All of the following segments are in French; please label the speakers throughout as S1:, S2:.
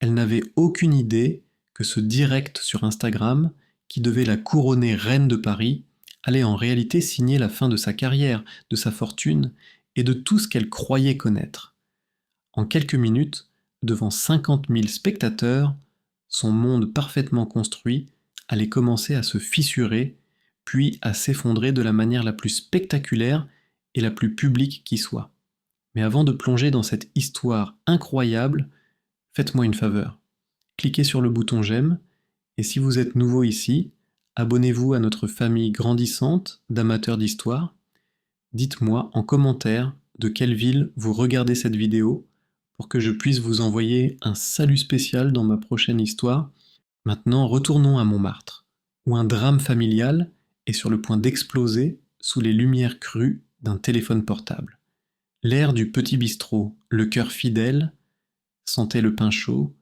S1: Elle n'avait aucune idée que ce direct sur Instagram, qui devait la couronner reine de Paris, allait en réalité signer la fin de sa carrière, de sa fortune et de tout ce qu'elle croyait connaître. En quelques minutes, devant 50 000 spectateurs, son monde parfaitement construit allait commencer à se fissurer, puis à s'effondrer de la manière la plus spectaculaire et la plus publique qui soit. Mais avant de plonger dans cette histoire incroyable, faites-moi une faveur. Cliquez sur le bouton j'aime, et si vous êtes nouveau ici, abonnez-vous à notre famille grandissante d'amateurs d'histoire. Dites-moi en commentaire de quelle ville vous regardez cette vidéo pour que je puisse vous envoyer un salut spécial dans ma prochaine histoire. Maintenant, retournons à Montmartre, où un drame familial est sur le point d'exploser sous les lumières crues d'un téléphone portable. L'air du petit bistrot, le cœur fidèle, sentait le pain chaud,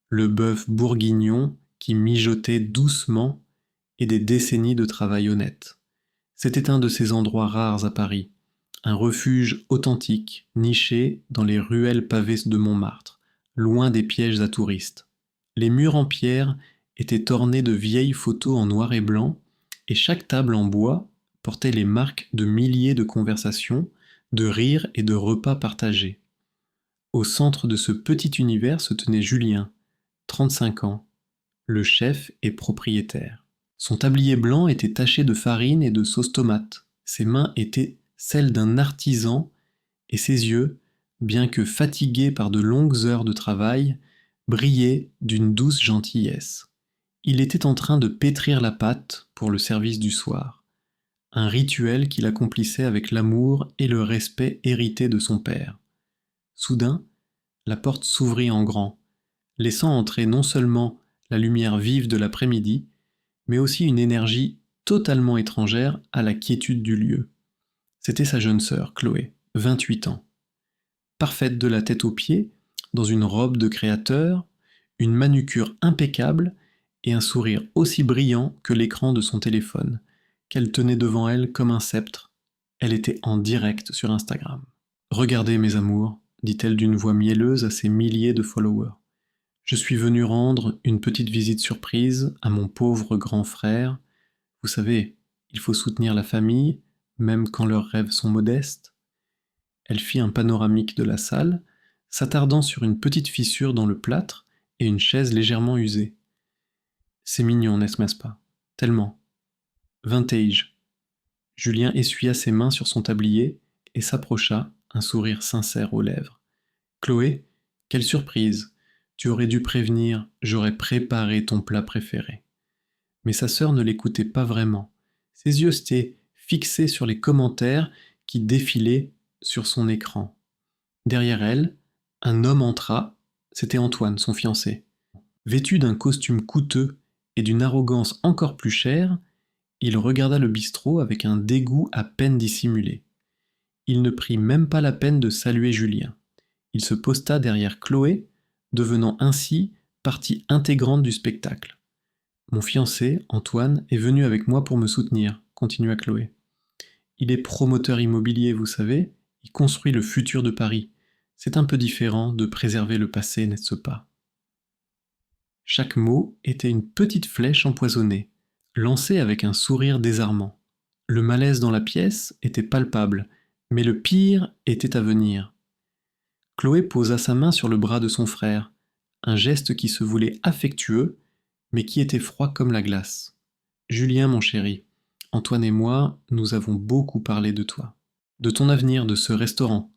S1: le bœuf bourguignon qui mijotait doucement et des décennies de travail honnête. C'était un de ces endroits rares à Paris, un refuge authentique, niché dans les ruelles pavées de Montmartre, loin des pièges à touristes. Les murs en pierre étaient ornés de vieilles photos en noir et blanc, et chaque table en bois portait les marques de milliers de conversations, de rires et de repas partagés. Au centre de ce petit univers se tenait Julien, 35 ans, le chef et propriétaire. Son tablier blanc était taché de farine et de sauce tomate. Ses mains étaient celles d'un artisan et ses yeux, bien que fatigués par de longues heures de travail, brillaient d'une douce gentillesse. Il était en train de pétrir la pâte pour le service du soir, un rituel qu'il accomplissait avec l'amour et le respect hérité de son père. Soudain, la porte s'ouvrit en grand, laissant entrer non seulement la lumière vive de l'après-midi, mais aussi une énergie totalement étrangère à la quiétude du lieu. C'était sa jeune sœur, Chloé, 28 ans. Parfaite de la tête aux pieds, dans une robe de créateur, une manucure impeccable et un sourire aussi brillant que l'écran de son téléphone, qu'elle tenait devant elle comme un sceptre. Elle était en direct sur Instagram. « Regardez mes amours », dit-elle d'une voix mielleuse à ses milliers de followers. Je suis venue rendre une petite visite surprise à mon pauvre grand frère. Vous savez, il faut soutenir la famille, même quand leurs rêves sont modestes. Elle fit un panoramique de la salle, s'attardant sur une petite fissure dans le plâtre et une chaise légèrement usée. C'est mignon, n'est-ce pas? Tellement. Vintage. Julien essuya ses mains sur son tablier et s'approcha, un sourire sincère aux lèvres. Chloé, quelle surprise! Tu aurais dû prévenir, j'aurais préparé ton plat préféré. Mais sa sœur ne l'écoutait pas vraiment. Ses yeux étaient fixés sur les commentaires qui défilaient sur son écran. Derrière elle, un homme entra, c'était Antoine, son fiancé. Vêtu d'un costume coûteux et d'une arrogance encore plus chère, il regarda le bistrot avec un dégoût à peine dissimulé. Il ne prit même pas la peine de saluer Julien. Il se posta derrière Chloé, devenant ainsi partie intégrante du spectacle. « Mon fiancé, Antoine, est venu avec moi pour me soutenir, » continua Chloé. « Il est promoteur immobilier, vous savez, il construit le futur de Paris. C'est un peu différent de préserver le passé, n'est-ce pas ?» Chaque mot était une petite flèche empoisonnée, lancée avec un sourire désarmant. Le malaise dans la pièce était palpable, mais le pire était à venir. Chloé posa sa main sur le bras de son frère, un geste qui se voulait affectueux, mais qui était froid comme la glace. « Julien, mon chéri, Antoine et moi, nous avons beaucoup parlé de toi, de ton avenir, de ce restaurant. »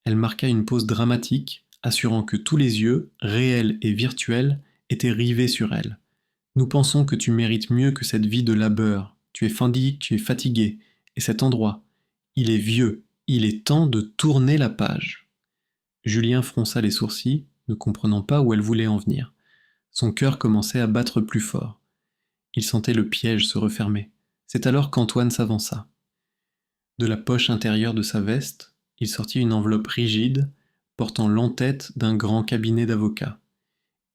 S1: Elle marqua une pause dramatique, assurant que tous les yeux, réels et virtuels, étaient rivés sur elle. « Nous pensons que tu mérites mieux que cette vie de labeur. Tu es fendue, tu es fatigué. Et cet endroit, il est vieux. Il est temps de tourner la page. » Julien fronça les sourcils, ne comprenant pas où elle voulait en venir. Son cœur commençait à battre plus fort. Il sentait le piège se refermer. C'est alors qu'Antoine s'avança. De la poche intérieure de sa veste, il sortit une enveloppe rigide, portant l'entête d'un grand cabinet d'avocats.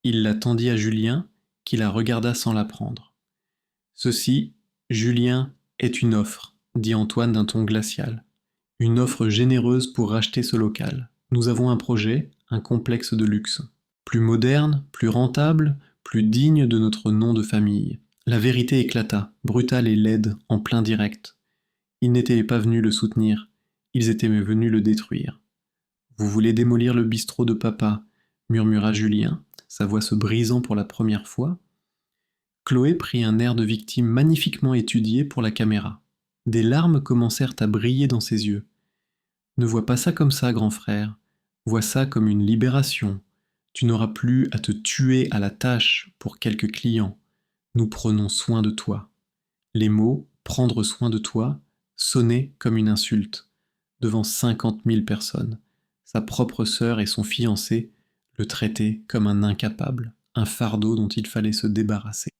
S1: Il la tendit à Julien, qui la regarda sans la prendre. « Ceci, Julien, est une offre, » dit Antoine d'un ton glacial. « Une offre généreuse pour racheter ce local. Nous avons un projet, un complexe de luxe. plus moderne, plus rentable, plus digne de notre nom de famille. La vérité éclata, brutale et laide, en plein direct. Ils n'étaient pas venus le soutenir, ils étaient venus le détruire. Vous voulez démolir le bistrot de papa, murmura Julien, sa voix se brisant pour la première fois. Chloé prit un air de victime magnifiquement étudié pour la caméra. Des larmes commencèrent à briller dans ses yeux. Ne vois pas ça comme ça, grand frère. Vois ça comme une libération. Tu n'auras plus à te tuer à la tâche pour quelques clients. Nous prenons soin de toi. Les mots « prendre soin de toi » sonnaient comme une insulte, devant 50 000 personnes. Sa propre sœur et son fiancé le traitaient comme un incapable, un fardeau dont il fallait se débarrasser.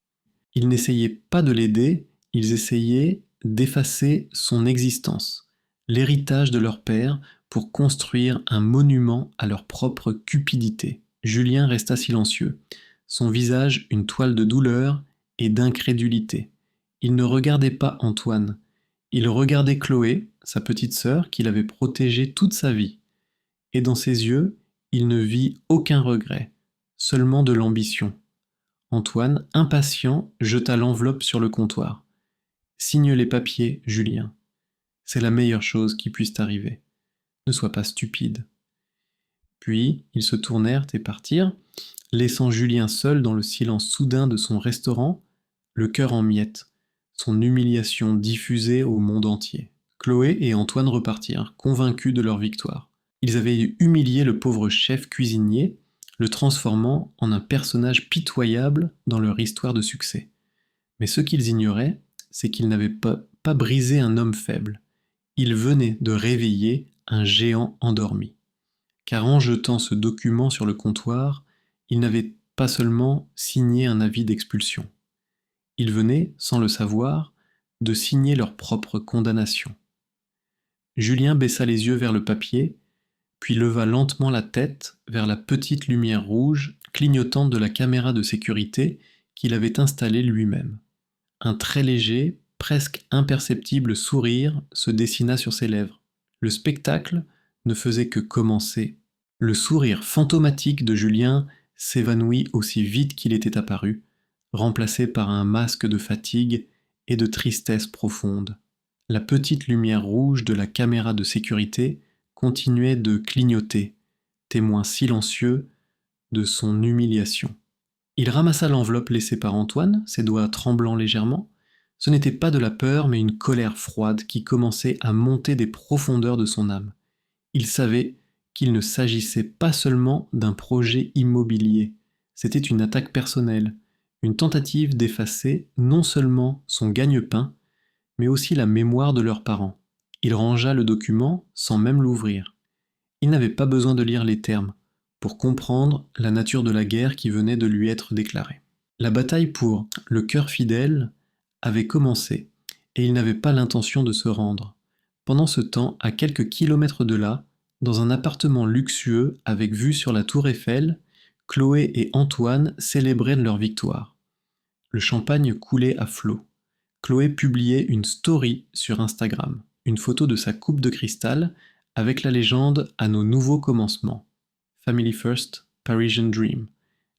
S1: Ils n'essayaient pas de l'aider, ils essayaient d'effacer son existence, l'héritage de leur père, pour construire un monument à leur propre cupidité. Julien resta silencieux, son visage une toile de douleur et d'incrédulité. Il ne regardait pas Antoine, il regardait Chloé, sa petite sœur, qu'il avait protégée toute sa vie. Et dans ses yeux, il ne vit aucun regret, seulement de l'ambition. Antoine, impatient, jeta l'enveloppe sur le comptoir. « Signe les papiers, Julien. C'est la meilleure chose qui puisse t'arriver. Ne sois pas stupide. » Puis, ils se tournèrent et partirent, laissant Julien seul dans le silence soudain de son restaurant, le cœur en miettes, son humiliation diffusée au monde entier. Chloé et Antoine repartirent, convaincus de leur victoire. Ils avaient humilié le pauvre chef cuisinier, le transformant en un personnage pitoyable dans leur histoire de succès. Mais ce qu'ils ignoraient, c'est qu'ils n'avaient pas brisé un homme faible. Ils venaient de réveiller un géant endormi. Car en jetant ce document sur le comptoir, ils n'avaient pas seulement signé un avis d'expulsion. Ils venaient, sans le savoir, de signer leur propre condamnation. Julien baissa les yeux vers le papier, puis leva lentement la tête vers la petite lumière rouge clignotante de la caméra de sécurité qu'il avait installée lui-même. Un très léger, presque imperceptible sourire se dessina sur ses lèvres. Le spectacle ne faisait que commencer. Le sourire fantomatique de Julien s'évanouit aussi vite qu'il était apparu, remplacé par un masque de fatigue et de tristesse profonde. La petite lumière rouge de la caméra de sécurité continuait de clignoter, témoin silencieux de son humiliation. Il ramassa l'enveloppe laissée par Antoine, ses doigts tremblant légèrement. Ce n'était pas de la peur, mais une colère froide qui commençait à monter des profondeurs de son âme. Il savait qu'il ne s'agissait pas seulement d'un projet immobilier, c'était une attaque personnelle, une tentative d'effacer non seulement son gagne-pain, mais aussi la mémoire de leurs parents. Il rangea le document sans même l'ouvrir. Il n'avait pas besoin de lire les termes pour comprendre la nature de la guerre qui venait de lui être déclarée. La bataille pour le cœur fidèle avait commencé, et il n'avait pas l'intention de se rendre. Pendant ce temps, à quelques kilomètres de là, dans un appartement luxueux avec vue sur la tour Eiffel, Chloé et Antoine célébraient leur victoire. Le champagne coulait à flots. Chloé publiait une story sur Instagram, une photo de sa coupe de cristal avec la légende « À nos nouveaux commencements ». Family First, Parisian Dream.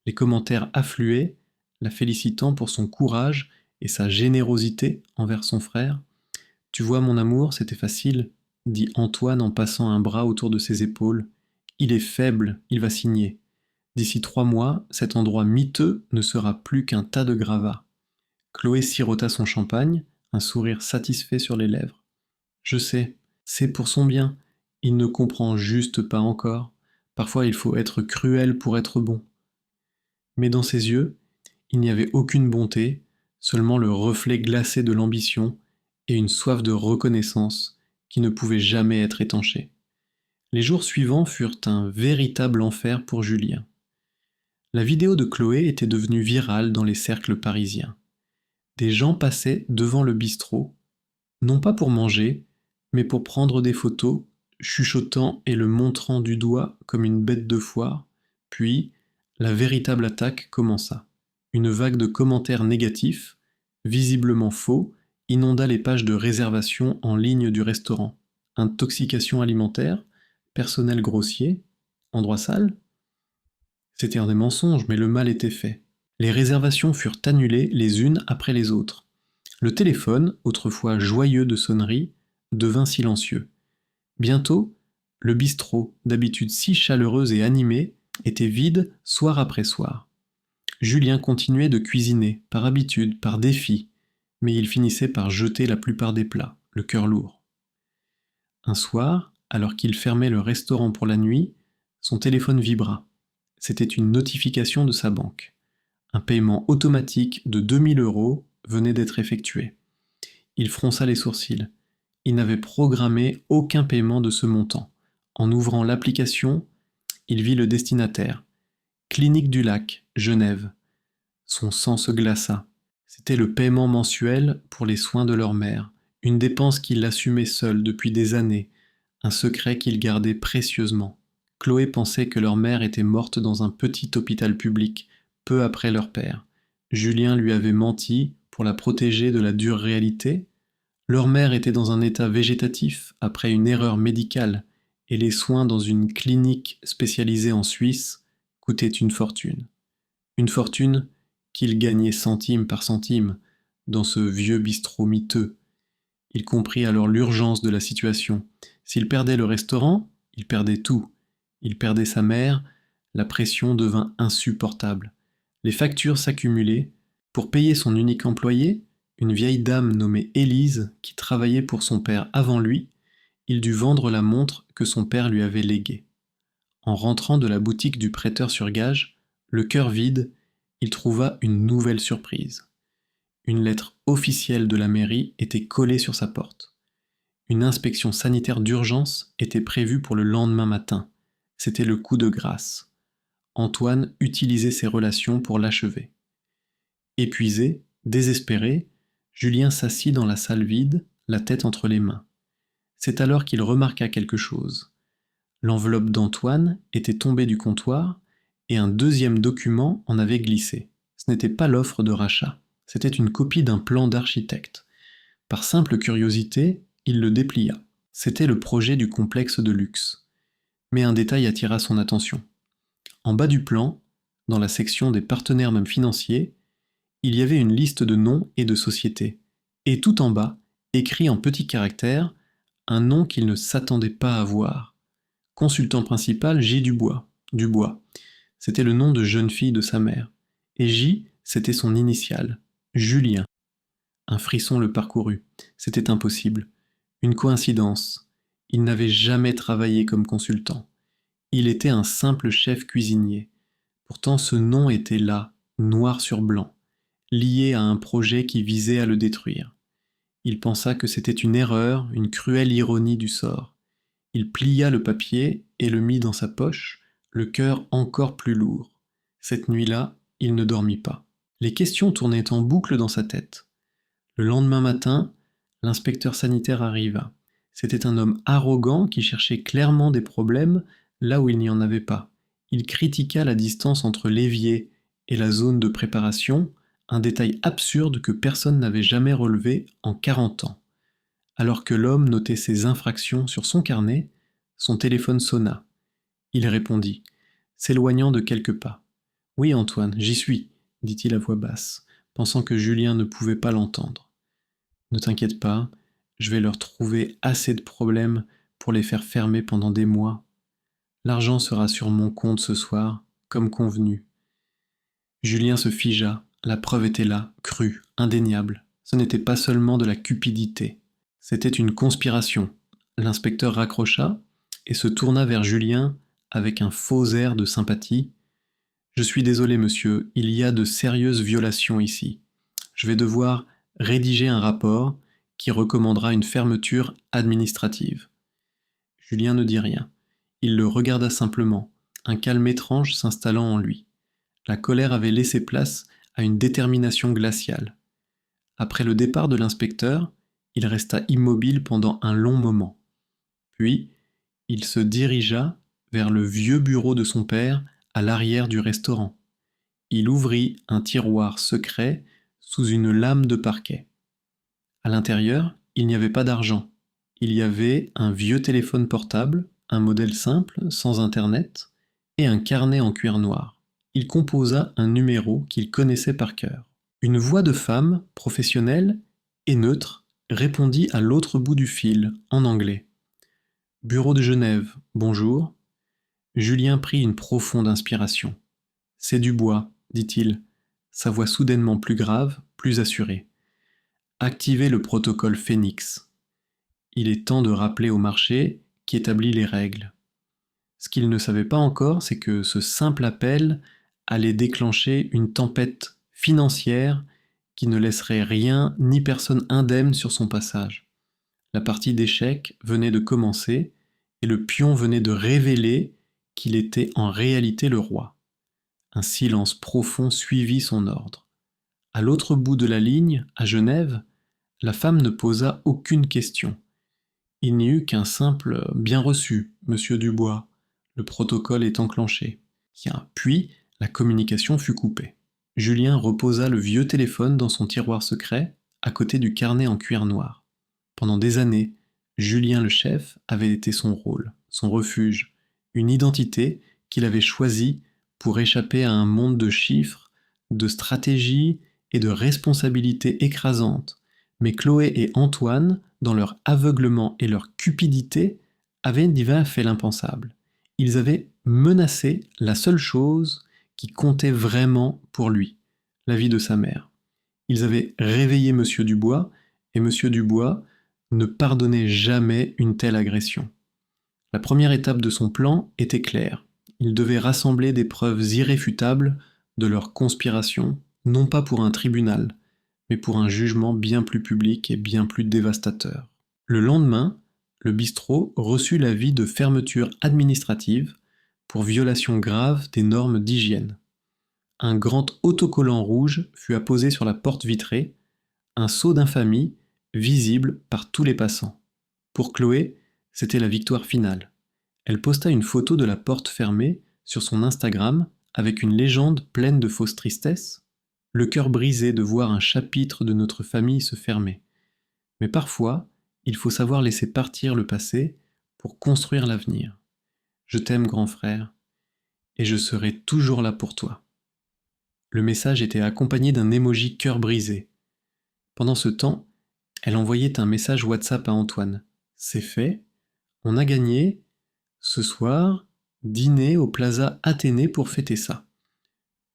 S1: Les commentaires affluaient, la félicitant pour son courage et sa générosité envers son frère. « Tu vois, mon amour, c'était facile », dit Antoine en passant un bras autour de ses épaules. « Il est faible, il va signer. D'ici 3 mois, cet endroit miteux ne sera plus qu'un tas de gravats. » Chloé sirota son champagne, un sourire satisfait sur les lèvres. « Je sais, c'est pour son bien. Il ne comprend juste pas encore. Parfois il faut être cruel pour être bon. » Mais dans ses yeux, il n'y avait aucune bonté, seulement le reflet glacé de l'ambition et une soif de reconnaissance qui ne pouvait jamais être étanchée. Les jours suivants furent un véritable enfer pour Julien. La vidéo de Chloé était devenue virale dans les cercles parisiens. Des gens passaient devant le bistrot, non pas pour manger, mais pour prendre des photos, chuchotant et le montrant du doigt comme une bête de foire. Puis, la véritable attaque commença. Une vague de commentaires négatifs, visiblement faux, inonda les pages de réservation en ligne du restaurant. Intoxication alimentaire, personnel grossier, endroit sale. C'étaient des mensonges, mais le mal était fait. Les réservations furent annulées les unes après les autres. Le téléphone, autrefois joyeux de sonnerie, devint silencieux. Bientôt, le bistrot, d'habitude si chaleureux et animé, était vide soir après soir. Julien continuait de cuisiner, par habitude, par défi, mais il finissait par jeter la plupart des plats, le cœur lourd. Un soir, alors qu'il fermait le restaurant pour la nuit, son téléphone vibra. C'était une notification de sa banque. Un paiement automatique de 2000 € venait d'être effectué. Il fronça les sourcils. Il n'avait programmé aucun paiement de ce montant. En ouvrant l'application, il vit le destinataire. Clinique du Lac, Genève. Son sang se glaça. C'était le paiement mensuel pour les soins de leur mère, une dépense qu'il assumait seul depuis des années, un secret qu'il gardait précieusement. Chloé pensait que leur mère était morte dans un petit hôpital public, peu après leur père. Julien lui avait menti pour la protéger de la dure réalité. Leur mère était dans un état végétatif après une erreur médicale, et les soins dans une clinique spécialisée en Suisse coûtaient une fortune. Une fortune qu'il gagnait centime par centime dans ce vieux bistrot miteux. Il comprit alors l'urgence de la situation. S'il perdait le restaurant, il perdait tout. Il perdait sa mère, la pression devint insupportable. Les factures s'accumulaient. Pour payer son unique employé, une vieille dame nommée Élise, qui travaillait pour son père avant lui, il dut vendre la montre que son père lui avait léguée. En rentrant de la boutique du prêteur sur gage, le cœur vide, il trouva une nouvelle surprise. Une lettre officielle de la mairie était collée sur sa porte. Une inspection sanitaire d'urgence était prévue pour le lendemain matin. C'était le coup de grâce. Antoine utilisait ses relations pour l'achever. Épuisé, désespéré, Julien s'assit dans la salle vide, la tête entre les mains. C'est alors qu'il remarqua quelque chose. L'enveloppe d'Antoine était tombée du comptoir et un deuxième document en avait glissé. Ce n'était pas l'offre de rachat, c'était une copie d'un plan d'architecte. Par simple curiosité, il le déplia. C'était le projet du complexe de luxe. Mais un détail attira son attention. En bas du plan, dans la section des partenaires même financiers, il y avait une liste de noms et de sociétés. Et tout en bas, écrit en petits caractères, un nom qu'il ne s'attendait pas à voir. Consultant principal J. Dubois. C'était le nom de jeune fille de sa mère. Et J, c'était son initiale. Julien. Un frisson le parcourut. C'était impossible. Une coïncidence. Il n'avait jamais travaillé comme consultant. Il était un simple chef cuisinier. Pourtant ce nom était là, noir sur blanc, lié à un projet qui visait à le détruire. Il pensa que c'était une erreur, une cruelle ironie du sort. Il plia le papier et le mit dans sa poche, le cœur encore plus lourd. Cette nuit-là, il ne dormit pas. Les questions tournaient en boucle dans sa tête. Le lendemain matin, l'inspecteur sanitaire arriva. C'était un homme arrogant qui cherchait clairement des problèmes là où il n'y en avait pas. Il critiqua la distance entre l'évier et la zone de préparation, un détail absurde que personne n'avait jamais relevé en 40 ans. Alors que l'homme notait ses infractions sur son carnet, son téléphone sonna. Il répondit, s'éloignant de quelques pas. « Oui, Antoine, j'y suis, » dit-il à voix basse, pensant que Julien ne pouvait pas l'entendre. « Ne t'inquiète pas, je vais leur trouver assez de problèmes pour les faire fermer pendant des mois. L'argent sera sur mon compte ce soir, comme convenu. » Julien se figea, la preuve était là, crue, indéniable. Ce n'était pas seulement de la cupidité. C'était une conspiration. L'inspecteur raccrocha et se tourna vers Julien avec un faux air de sympathie. « Je suis désolé, monsieur, il y a de sérieuses violations ici. Je vais devoir rédiger un rapport qui recommandera une fermeture administrative. » Julien ne dit rien. Il le regarda simplement, un calme étrange s'installant en lui. La colère avait laissé place à une détermination glaciale. Après le départ de l'inspecteur, il resta immobile pendant un long moment. Puis, il se dirigea vers le vieux bureau de son père à l'arrière du restaurant. Il ouvrit un tiroir secret sous une lame de parquet. À l'intérieur, il n'y avait pas d'argent. Il y avait un vieux téléphone portable, un modèle simple, sans internet, et un carnet en cuir noir. il composa un numéro qu'il connaissait par cœur. Une voix de femme, professionnelle et neutre, répondit à l'autre bout du fil, en anglais. « Bureau de Genève, bonjour. » Julien prit une profonde inspiration. « C'est Dubois, dit-il, sa voix soudainement plus grave, plus assurée. Activez le protocole Phénix. Il est temps de rappeler au marché qui établit les règles. » Ce qu'il ne savait pas encore, c'est que ce simple appel allait déclencher une tempête financière qui ne laisserait rien ni personne indemne sur son passage. La partie d'échecs venait de commencer et le pion venait de révéler qu'il était en réalité le roi. Un silence profond suivit son ordre. À l'autre bout de la ligne, à Genève, la femme ne posa aucune question. Il n'y eut qu'un simple « bien reçu, monsieur Dubois », le protocole est enclenché. Puis, la communication fut coupée. Julien reposa le vieux téléphone dans son tiroir secret, à côté du carnet en cuir noir. Pendant des années, Julien le chef avait été son rôle, son refuge, une identité qu'il avait choisie pour échapper à un monde de chiffres, de stratégies et de responsabilités écrasantes. Mais Chloé et Antoine, dans leur aveuglement et leur cupidité, avaient déjà fait l'impensable. Ils avaient menacé la seule chose qui comptait vraiment pour lui, la vie de sa mère. Ils avaient réveillé Monsieur Dubois, et Monsieur Dubois ne pardonnait jamais une telle agression. La première étape de son plan était claire. Il devait rassembler des preuves irréfutables de leur conspiration, non pas pour un tribunal, mais pour un jugement bien plus public et bien plus dévastateur. Le lendemain, le bistrot reçut l'avis de fermeture administrative pour violation grave des normes d'hygiène. Un grand autocollant rouge fut apposé sur la porte vitrée, un sceau d'infamie visible par tous les passants. Pour Chloé, c'était la victoire finale. Elle posta une photo de la porte fermée sur son Instagram avec une légende pleine de fausse tristesse, le cœur brisé de voir un chapitre de notre famille se fermer. Mais parfois, il faut savoir laisser partir le passé pour construire l'avenir. Je t'aime, grand frère, et je serai toujours là pour toi. Le message était accompagné d'un emoji cœur brisé. Pendant ce temps, elle envoyait un message WhatsApp à Antoine. C'est fait, on a gagné, ce soir, dîner au Plaza Athénée pour fêter ça.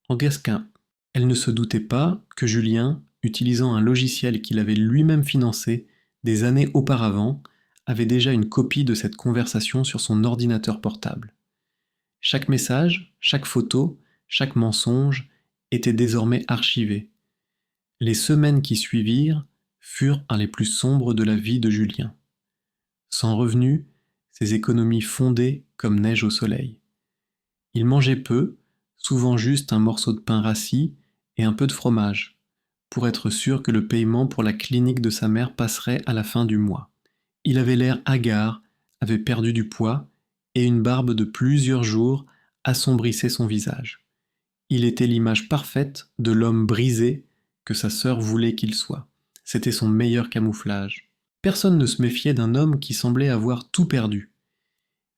S1: En Gasquin, elle ne se doutait pas que Julien, utilisant un logiciel qu'il avait lui-même financé des années auparavant, avait déjà une copie de cette conversation sur son ordinateur portable. Chaque message, chaque photo, chaque mensonge était désormais archivé. Les semaines qui suivirent furent les plus sombres de la vie de Julien. Sans revenus, ses économies fondaient comme neige au soleil. Il mangeait peu, souvent juste un morceau de pain rassis et un peu de fromage, pour être sûr que le paiement pour la clinique de sa mère passerait à la fin du mois. Il avait l'air hagard, avait perdu du poids, et une barbe de plusieurs jours assombrissait son visage. Il était l'image parfaite de l'homme brisé que sa sœur voulait qu'il soit. C'était son meilleur camouflage. Personne ne se méfiait d'un homme qui semblait avoir tout perdu.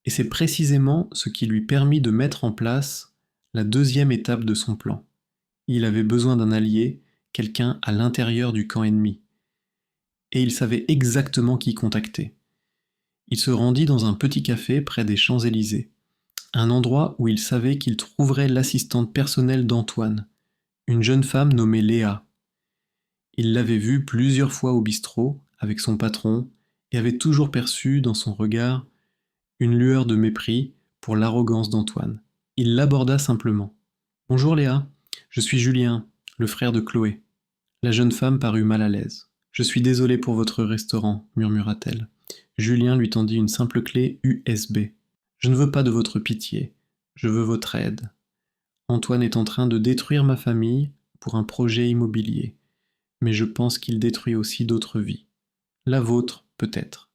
S1: Et c'est précisément ce qui lui permit de mettre en place la deuxième étape de son plan. Il avait besoin d'un allié, quelqu'un à l'intérieur du camp ennemi. Et il savait exactement qui contacter. Il se rendit dans un petit café près des Champs-Élysées, un endroit où il savait qu'il trouverait l'assistante personnelle d'Antoine, une jeune femme nommée Léa. Il l'avait vue plusieurs fois au bistrot avec son patron et avait toujours perçu dans son regard une lueur de mépris pour l'arrogance d'Antoine. Il l'aborda simplement. « Bonjour Léa, je suis Julien, le frère de Chloé. » La jeune femme parut mal à l'aise. « Je suis désolée pour votre restaurant, murmura-t-elle. » Julien lui tendit une simple clé USB. « Je ne veux pas de votre pitié, je veux votre aide. Antoine est en train de détruire ma famille pour un projet immobilier, mais je pense qu'il détruit aussi d'autres vies. La vôtre, peut-être. »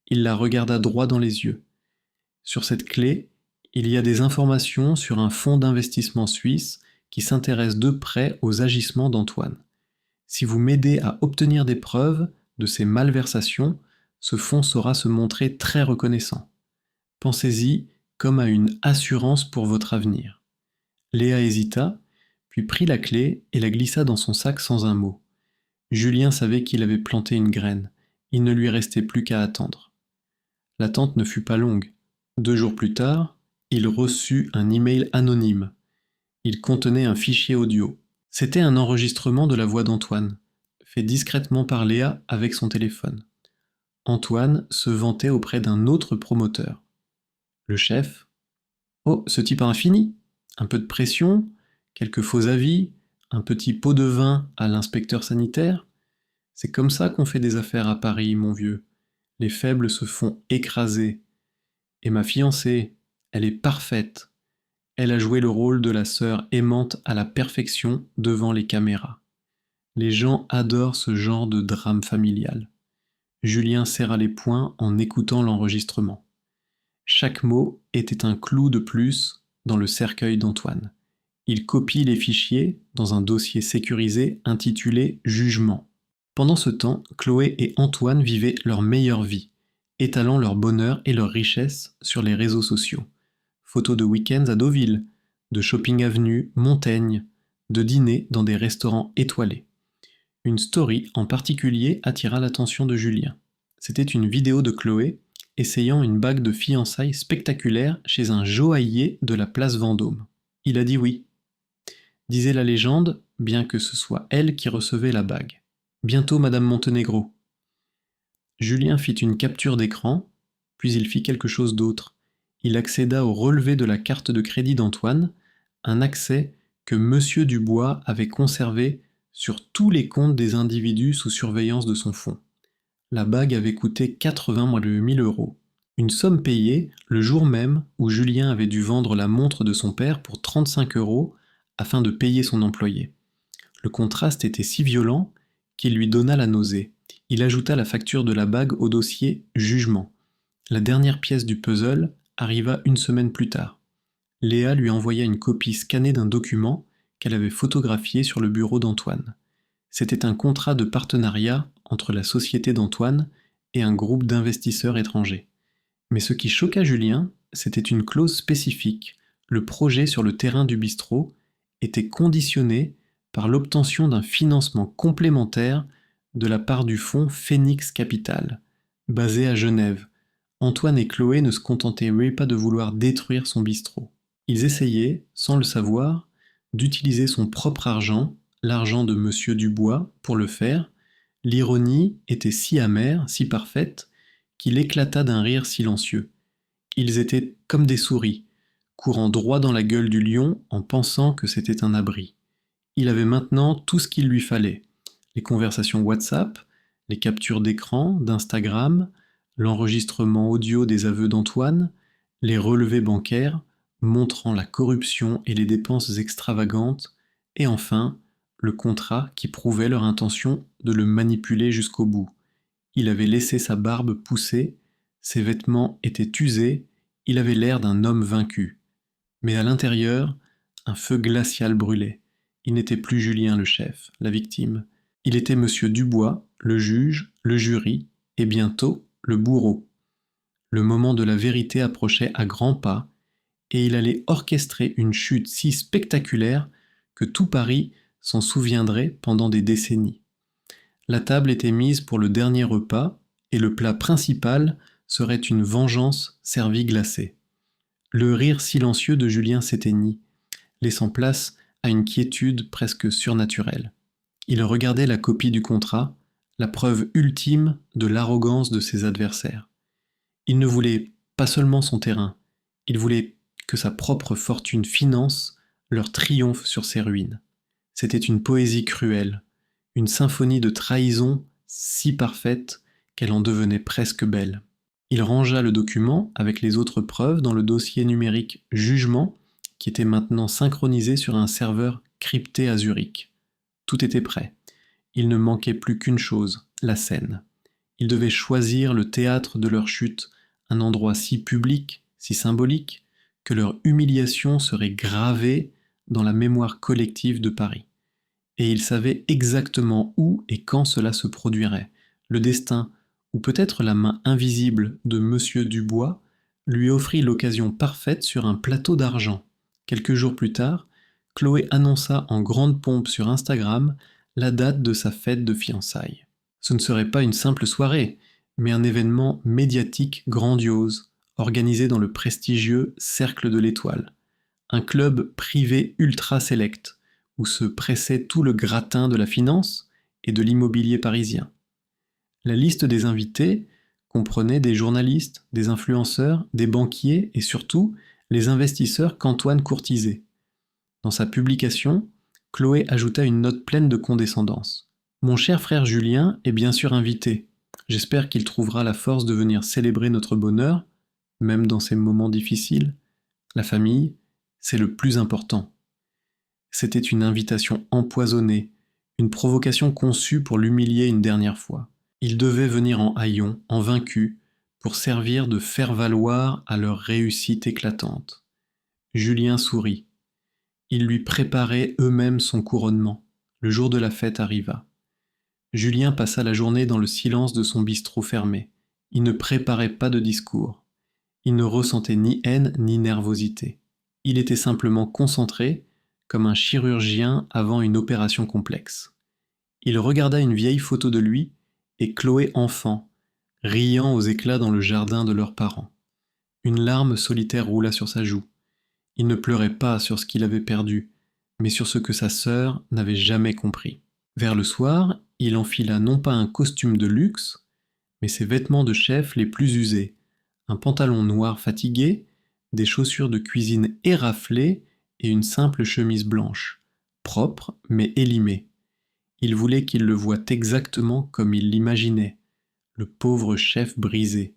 S1: Il la regarda droit dans les yeux. Sur cette clé, il y a des informations sur un fonds d'investissement suisse qui s'intéresse de près aux agissements d'Antoine. Si vous m'aidez à obtenir des preuves de ces malversations, ce fonds saura se montrer très reconnaissant. Pensez-y comme à une assurance pour votre avenir. Léa hésita, puis prit la clé et la glissa dans son sac sans un mot. Julien savait qu'il avait planté une graine. Il ne lui restait plus qu'à attendre. L'attente ne fut pas longue. 2 jours plus tard, il reçut un email anonyme. Il contenait un fichier audio. C'était un enregistrement de la voix d'Antoine, fait discrètement par Léa avec son téléphone. Antoine se vantait auprès d'un autre promoteur. Le chef. Oh, ce type a un fini. Un peu de pression, quelques faux avis, un petit pot de vin à l'inspecteur sanitaire. C'est comme ça qu'on fait des affaires à Paris, mon vieux. Les faibles se font écraser. Et ma fiancée, elle est parfaite. Elle a joué le rôle de la sœur aimante à la perfection devant les caméras. Les gens adorent ce genre de drame familial. Julien serra les poings en écoutant l'enregistrement. Chaque mot était un clou de plus dans le cercueil d'Antoine. Il copie les fichiers dans un dossier sécurisé intitulé « Jugement ». Pendant ce temps, Chloé et Antoine vivaient leur meilleure vie, étalant leur bonheur et leur richesse sur les réseaux sociaux. Photos de week-ends à Deauville, de shopping avenue, Montaigne, de dîners dans des restaurants étoilés. Une story en particulier attira l'attention de Julien. C'était une vidéo de Chloé essayant une bague de fiançailles spectaculaire chez un joaillier de la place Vendôme. Il a dit oui. Disait la légende, bien que ce soit elle qui recevait la bague. Bientôt Madame Montenegro. Julien fit une capture d'écran, puis il fit quelque chose d'autre. Il accéda au relevé de la carte de crédit d'Antoine, un accès que Monsieur Dubois avait conservé sur tous les comptes des individus sous surveillance de son fonds. La bague avait coûté 80 000 €, une somme payée le jour même où Julien avait dû vendre la montre de son père pour 35 € afin de payer son employé. Le contraste était si violent qu'il lui donna la nausée. Il ajouta la facture de la bague au dossier « Jugement ». La dernière pièce du puzzle arriva une semaine plus tard. Léa lui envoya une copie scannée d'un document qu'elle avait photographié sur le bureau d'Antoine. C'était un contrat de partenariat entre la société d'Antoine et un groupe d'investisseurs étrangers. Mais ce qui choqua Julien, c'était une clause spécifique. Le projet sur le terrain du bistrot était conditionné par l'obtention d'un financement complémentaire de la part du fonds Phoenix Capital, basé à Genève. Antoine et Chloé ne se contentaient pas de vouloir détruire son bistrot. Ils essayaient, sans le savoir, d'utiliser son propre argent, l'argent de Monsieur Dubois, pour le faire. L'ironie était si amère, si parfaite, qu'il éclata d'un rire silencieux. Ils étaient comme des souris, courant droit dans la gueule du lion en pensant que c'était un abri. Il avait maintenant tout ce qu'il lui fallait. Les conversations WhatsApp, les captures d'écran, d'Instagram, l'enregistrement audio des aveux d'Antoine, les relevés bancaires montrant la corruption et les dépenses extravagantes, et enfin, le contrat qui prouvait leur intention de le manipuler jusqu'au bout. Il avait laissé sa barbe pousser, ses vêtements étaient usés, il avait l'air d'un homme vaincu. Mais à l'intérieur, un feu glacial brûlait. Il n'était plus Julien le chef, la victime. Il était Monsieur Dubois, le juge, le jury, et bientôt le bourreau. Le moment de la vérité approchait à grands pas, et il allait orchestrer une chute si spectaculaire que tout Paris s'en souviendrait pendant des décennies. La table était mise pour le dernier repas, et le plat principal serait une vengeance servie glacée. Le rire silencieux de Julien s'éteignit, laissant place à une quiétude presque surnaturelle. Il regardait la copie du contrat, la preuve ultime de l'arrogance de ses adversaires. Il ne voulait pas seulement son terrain, il voulait que sa propre fortune finance leur triomphe sur ses ruines. C'était une poésie cruelle, une symphonie de trahison si parfaite qu'elle en devenait presque belle. Il rangea le document avec les autres preuves dans le dossier numérique Jugement, qui était maintenant synchronisé sur un serveur crypté à Zurich. Tout était prêt. Il ne manquait plus qu'une chose, la scène. Ils devaient choisir le théâtre de leur chute, un endroit si public, si symbolique, que leur humiliation serait gravée dans la mémoire collective de Paris. Et ils savaient exactement où et quand cela se produirait. Le destin, ou peut-être la main invisible de Monsieur Dubois, lui offrit l'occasion parfaite sur un plateau d'argent. Quelques jours plus tard, Chloé annonça en grande pompe sur Instagram la date de sa fête de fiançailles. Ce ne serait pas une simple soirée, mais un événement médiatique grandiose, organisé dans le prestigieux Cercle de l'Étoile, un club privé ultra sélect, où se pressait tout le gratin de la finance et de l'immobilier parisien. La liste des invités comprenait des journalistes, des influenceurs, des banquiers et surtout les investisseurs qu'Antoine courtisait. Dans sa publication, Chloé ajouta une note pleine de condescendance. Mon cher frère Julien est bien sûr invité. J'espère qu'il trouvera la force de venir célébrer notre bonheur, même dans ces moments difficiles. La famille, c'est le plus important. C'était une invitation empoisonnée, une provocation conçue pour l'humilier une dernière fois. Il devait venir en haillons, en vaincu, pour servir de faire-valoir à leur réussite éclatante. Julien sourit. Ils lui préparaient eux-mêmes son couronnement. Le jour de la fête arriva. Julien passa la journée dans le silence de son bistrot fermé. Il ne préparait pas de discours. Il ne ressentait ni haine ni nervosité. Il était simplement concentré, comme un chirurgien avant une opération complexe. Il regarda une vieille photo de lui et Chloé enfant, riant aux éclats dans le jardin de leurs parents. Une larme solitaire roula sur sa joue. Il ne pleurait pas sur ce qu'il avait perdu, mais sur ce que sa sœur n'avait jamais compris. Vers le soir, il enfila non pas un costume de luxe, mais ses vêtements de chef les plus usés, un pantalon noir fatigué, des chaussures de cuisine éraflées et une simple chemise blanche, propre mais élimée. Il voulait qu'il le voie exactement comme il l'imaginait, le pauvre chef brisé.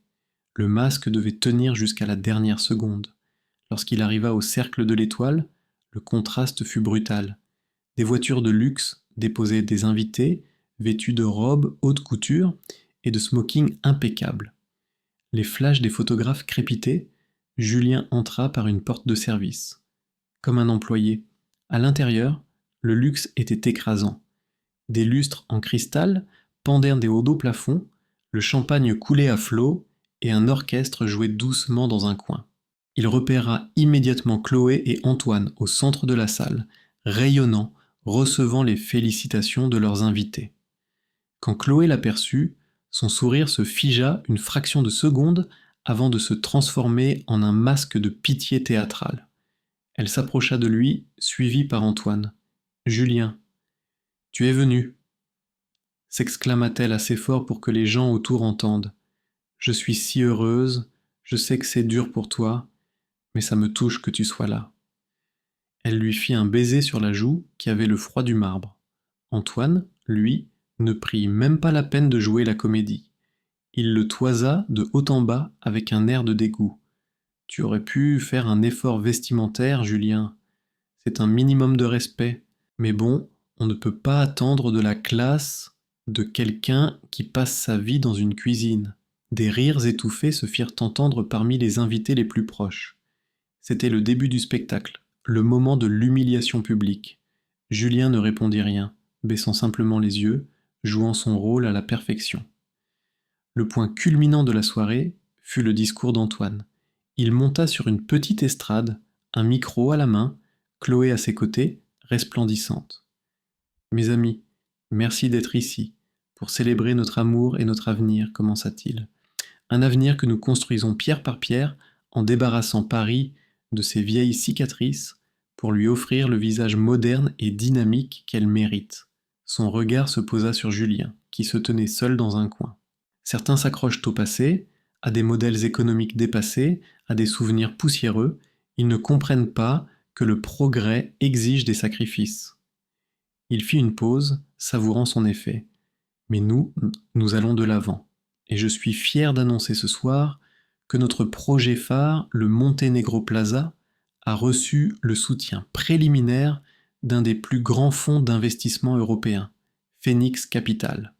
S1: Le masque devait tenir jusqu'à la dernière seconde. Lorsqu'il arriva au cercle de l'Étoile, le contraste fut brutal. Des voitures de luxe déposaient des invités, vêtus de robes haute couture et de smoking impeccables. Les flashs des photographes crépitaient. Julien entra par une porte de service. Comme un employé. À l'intérieur, le luxe était écrasant. Des lustres en cristal pendaient des hauts plafonds, le champagne coulait à flots et un orchestre jouait doucement dans un coin. Il repéra immédiatement Chloé et Antoine au centre de la salle, rayonnants, recevant les félicitations de leurs invités. Quand Chloé l'aperçut, son sourire se figea une fraction de seconde avant de se transformer en un masque de pitié théâtrale. Elle s'approcha de lui, suivie par Antoine. « Julien, tu es venu !» s'exclama-t-elle assez fort pour que les gens autour entendent. « Je suis si heureuse, je sais que c'est dur pour toi, mais ça me touche que tu sois là. » Elle lui fit un baiser sur la joue qui avait le froid du marbre. Antoine, lui, ne prit même pas la peine de jouer la comédie. Il le toisa de haut en bas avec un air de dégoût. « Tu aurais pu faire un effort vestimentaire, Julien. C'est un minimum de respect. Mais bon, on ne peut pas attendre de la classe de quelqu'un qui passe sa vie dans une cuisine. » Des rires étouffés se firent entendre parmi les invités les plus proches. C'était le début du spectacle, le moment de l'humiliation publique. Julien ne répondit rien, baissant simplement les yeux, jouant son rôle à la perfection. Le point culminant de la soirée fut le discours d'Antoine. Il monta sur une petite estrade, un micro à la main, Chloé à ses côtés, resplendissante. « Mes amis, merci d'être ici, pour célébrer notre amour et notre avenir, commença-t-il. Un avenir que nous construisons pierre par pierre en débarrassant Paris de ses vieilles cicatrices pour lui offrir le visage moderne et dynamique qu'elle mérite. » Son regard se posa sur Julien, qui se tenait seul dans un coin. Certains s'accrochent au passé, à des modèles économiques dépassés, à des souvenirs poussiéreux. Ils ne comprennent pas que le progrès exige des sacrifices. Il fit une pause, savourant son effet. Mais nous allons de l'avant. Et je suis fier d'annoncer ce soir que notre projet phare, le Montenegro Plaza, a reçu le soutien préliminaire d'un des plus grands fonds d'investissement européens, Phoenix Capital.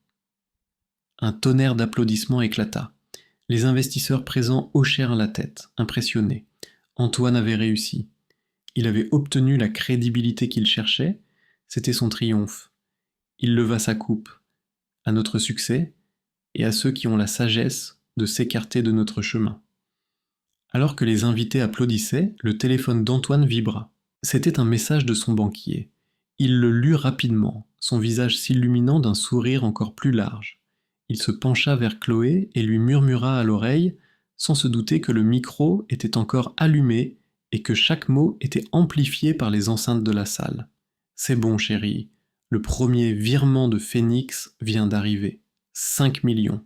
S1: Un tonnerre d'applaudissements éclata. Les investisseurs présents hochèrent la tête, impressionnés. Antoine avait réussi. Il avait obtenu la crédibilité qu'il cherchait, c'était son triomphe. Il leva sa coupe. À notre succès, et à ceux qui ont la sagesse de s'écarter de notre chemin. Alors que les invités applaudissaient, le téléphone d'Antoine vibra. C'était un message de son banquier. Il le lut rapidement, son visage s'illuminant d'un sourire encore plus large. Il se pencha vers Chloé et lui murmura à l'oreille, sans se douter que le micro était encore allumé et que chaque mot était amplifié par les enceintes de la salle. C'est bon, chérie. Le premier virement de Phoenix vient d'arriver. 5 millions.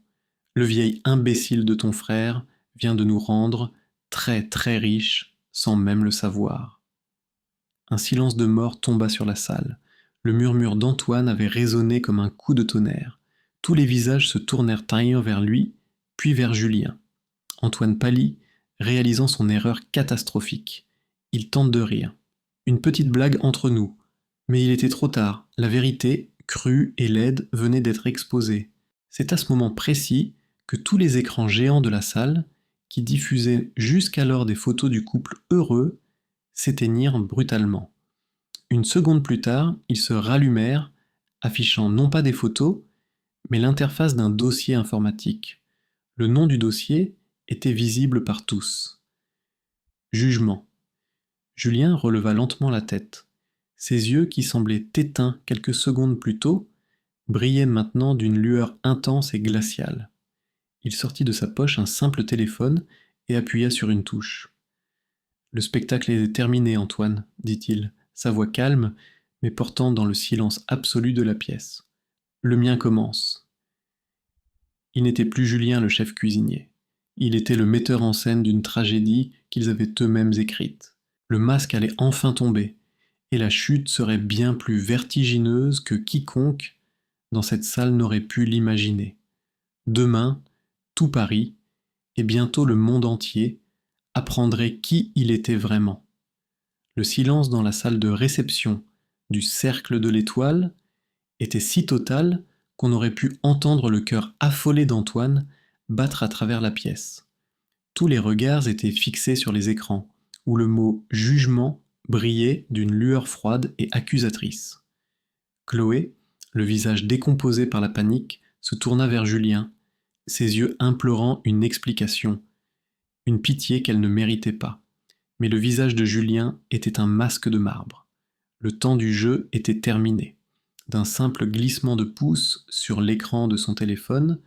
S1: Le vieil imbécile de ton frère vient de nous rendre très très riches sans même le savoir. Un silence de mort tomba sur la salle. Le murmure d'Antoine avait résonné comme un coup de tonnerre. Tous les visages se tournèrent un vers lui, puis vers Julien. Antoine pâlit, réalisant son erreur catastrophique. Il tente de rire. Une petite blague entre nous. Mais il était trop tard. La vérité, crue et laide, venait d'être exposée. C'est à ce moment précis que tous les écrans géants de la salle, qui diffusaient jusqu'alors des photos du couple heureux, s'éteignirent brutalement. Une seconde plus tard, ils se rallumèrent, affichant non pas des photos, mais l'interface d'un dossier informatique. Le nom du dossier était visible par tous. Jugement. Julien releva lentement la tête. Ses yeux, qui semblaient éteints quelques secondes plus tôt, brillaient maintenant d'une lueur intense et glaciale. Il sortit de sa poche un simple téléphone et appuya sur une touche. Le spectacle est terminé, Antoine, dit-il, sa voix calme, mais portant dans le silence absolu de la pièce. Le mien commence. Il n'était plus Julien le chef cuisinier. Il était le metteur en scène d'une tragédie qu'ils avaient eux-mêmes écrite. Le masque allait enfin tomber, et la chute serait bien plus vertigineuse que quiconque dans cette salle n'aurait pu l'imaginer. Demain, tout Paris, et bientôt le monde entier, apprendrait qui il était vraiment. Le silence dans la salle de réception du Cercle de l'Étoile était si total qu'on aurait pu entendre le cœur affolé d'Antoine battre à travers la pièce. Tous les regards étaient fixés sur les écrans, où le mot « jugement » brillait d'une lueur froide et accusatrice. Chloé, le visage décomposé par la panique, se tourna vers Julien, ses yeux implorant une explication, une pitié qu'elle ne méritait pas. Mais le visage de Julien était un masque de marbre. Le temps du jeu était terminé. D'un simple glissement de pouce sur l'écran de son téléphone,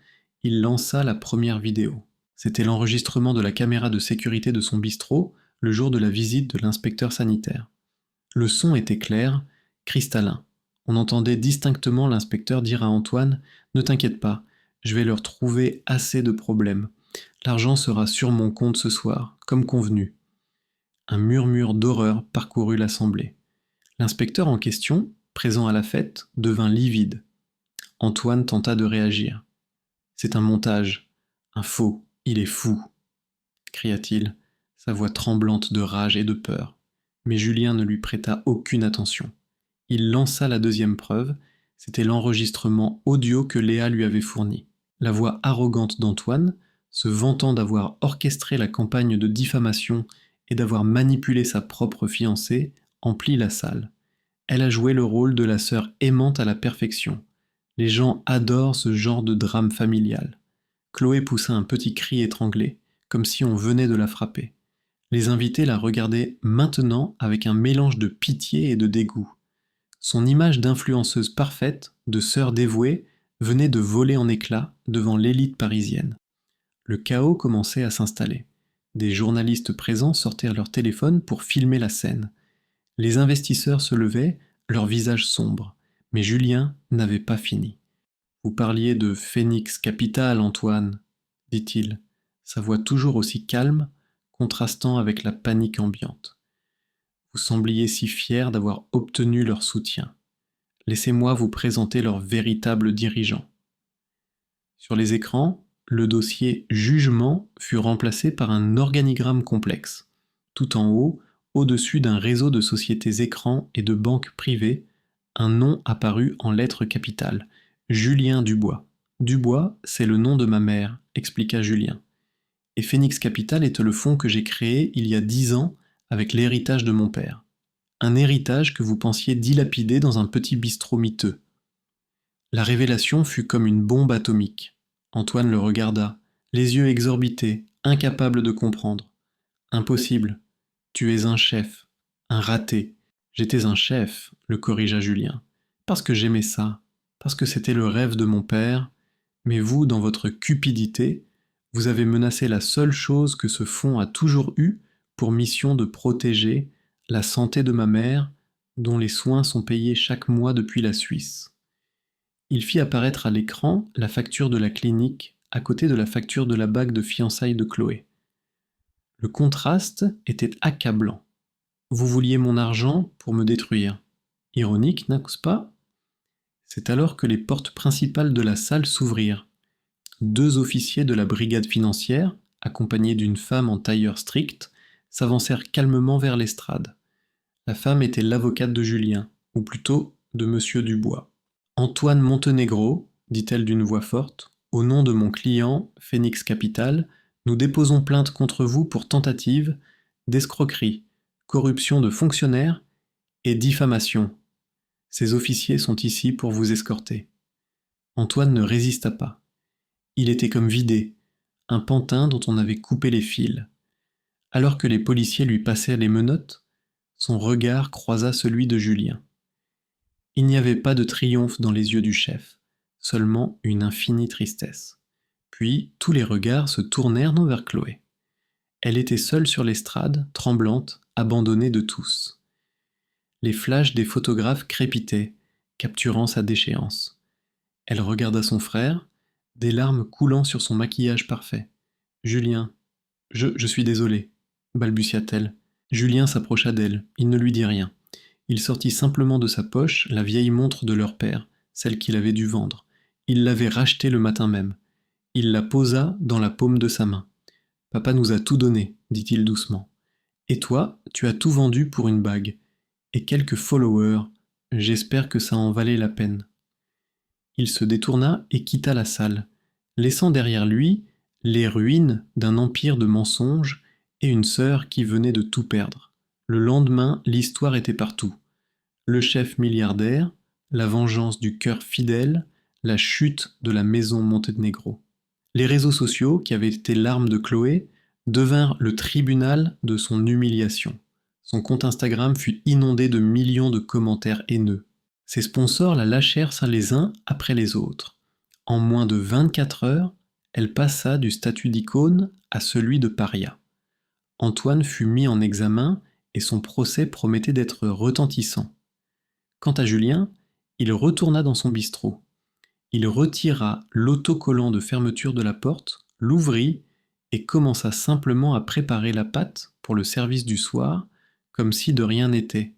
S1: il lança la première vidéo. C'était l'enregistrement de la caméra de sécurité de son bistrot le jour de la visite de l'inspecteur sanitaire. Le son était clair, cristallin. On entendait distinctement l'inspecteur dire à Antoine « Ne t'inquiète pas, je vais leur trouver assez de problèmes. L'argent sera sur mon compte ce soir, comme convenu. » Un murmure d'horreur parcourut l'assemblée. L'inspecteur en question, présent à la fête, devint livide. Antoine tenta de réagir. « C'est un montage, un faux, il est fou !» cria-t-il, sa voix tremblante de rage et de peur. Mais Julien ne lui prêta aucune attention. Il lança la deuxième preuve, c'était l'enregistrement audio que Léa lui avait fourni. La voix arrogante d'Antoine, se vantant d'avoir orchestré la campagne de diffamation et d'avoir manipulé sa propre fiancée, emplit la salle. Elle a joué le rôle de la sœur aimante à la perfection. Les gens adorent ce genre de drame familial. Chloé poussa un petit cri étranglé, comme si on venait de la frapper. Les invités la regardaient maintenant avec un mélange de pitié et de dégoût. Son image d'influenceuse parfaite, de sœur dévouée, venait de voler en éclats devant l'élite parisienne. Le chaos commençait à s'installer. Des journalistes présents sortirent leur téléphone pour filmer la scène. Les investisseurs se levaient, leurs visages sombres. Mais Julien n'avait pas fini. « Vous parliez de Phoenix Capital, Antoine, » dit-il, sa voix toujours aussi calme, contrastant avec la panique ambiante. « Vous sembliez si fiers d'avoir obtenu leur soutien. Laissez-moi vous présenter leur véritable dirigeant. » Sur les écrans, le dossier « Jugement » fut remplacé par un organigramme complexe. Tout en haut, au-dessus d'un réseau de sociétés écrans et de banques privées, un nom apparut en lettres capitales. Julien Dubois. Dubois, c'est le nom de ma mère, expliqua Julien. Et Phoenix Capital est le fonds que j'ai créé il y a 10 ans avec l'héritage de mon père. Un héritage que vous pensiez dilapider dans un petit bistrot miteux. La révélation fut comme une bombe atomique. Antoine le regarda, les yeux exorbités, incapable de comprendre. Impossible. Tu es un chef, un raté, J'étais un chef, le corrigea Julien. Parce que j'aimais ça, parce que c'était le rêve de mon père, mais vous, dans votre cupidité, vous avez menacé la seule chose que ce fonds a toujours eue pour mission de protéger la santé de ma mère, dont les soins sont payés chaque mois depuis la Suisse. Il fit apparaître à l'écran la facture de la clinique à côté de la facture de la bague de fiançailles de Chloé. Le contraste était accablant. Vous vouliez mon argent pour me détruire. Ironique, n'est-ce pas? C'est alors que les portes principales de la salle s'ouvrirent. 2 officiers de la brigade financière, accompagnés d'une femme en tailleur strict, s'avancèrent calmement vers l'estrade. La femme était l'avocate de Julien, ou plutôt de Monsieur Dubois. Antoine Montenegro, dit-elle d'une voix forte, au nom de mon client, Phoenix Capital, nous déposons plainte contre vous pour tentative d'escroquerie, corruption de fonctionnaires et diffamation. Ces officiers sont ici pour vous escorter. Antoine ne résista pas. Il était comme vidé, un pantin dont on avait coupé les fils. Alors que les policiers lui passaient les menottes, son regard croisa celui de Julien. Il n'y avait pas de triomphe dans les yeux du chef, seulement une infinie tristesse. Puis tous les regards se tournèrent vers Chloé. Elle était seule sur l'estrade, tremblante, abandonnée de tous. Les flashs des photographes crépitaient, capturant sa déchéance. Elle regarda son frère, des larmes coulant sur son maquillage parfait. « Julien, je suis désolée, balbutia-t-elle. Julien s'approcha d'elle, il ne lui dit rien. Il sortit simplement de sa poche la vieille montre de leur père, celle qu'il avait dû vendre. Il l'avait rachetée le matin même. Il la posa dans la paume de sa main. « Papa nous a tout donné, dit-il doucement. Et toi, tu as tout vendu pour une bague. Et quelques followers. J'espère que ça en valait la peine. » Il se détourna et quitta la salle, laissant derrière lui les ruines d'un empire de mensonges et une sœur qui venait de tout perdre. Le lendemain, l'histoire était partout. Le chef milliardaire, la vengeance du cœur fidèle, la chute de la maison Montenegro. Les réseaux sociaux, qui avaient été l'arme de Chloé, devinrent le tribunal de son humiliation. Son compte Instagram fut inondé de millions de commentaires haineux. Ses sponsors la lâchèrent les uns après les autres. En moins de 24 heures, elle passa du statut d'icône à celui de paria. Antoine fut mis en examen et son procès promettait d'être retentissant. Quant à Julien, il retourna dans son bistrot. Il retira l'autocollant de fermeture de la porte, l'ouvrit et commença simplement à préparer la pâte pour le service du soir, comme si de rien n'était.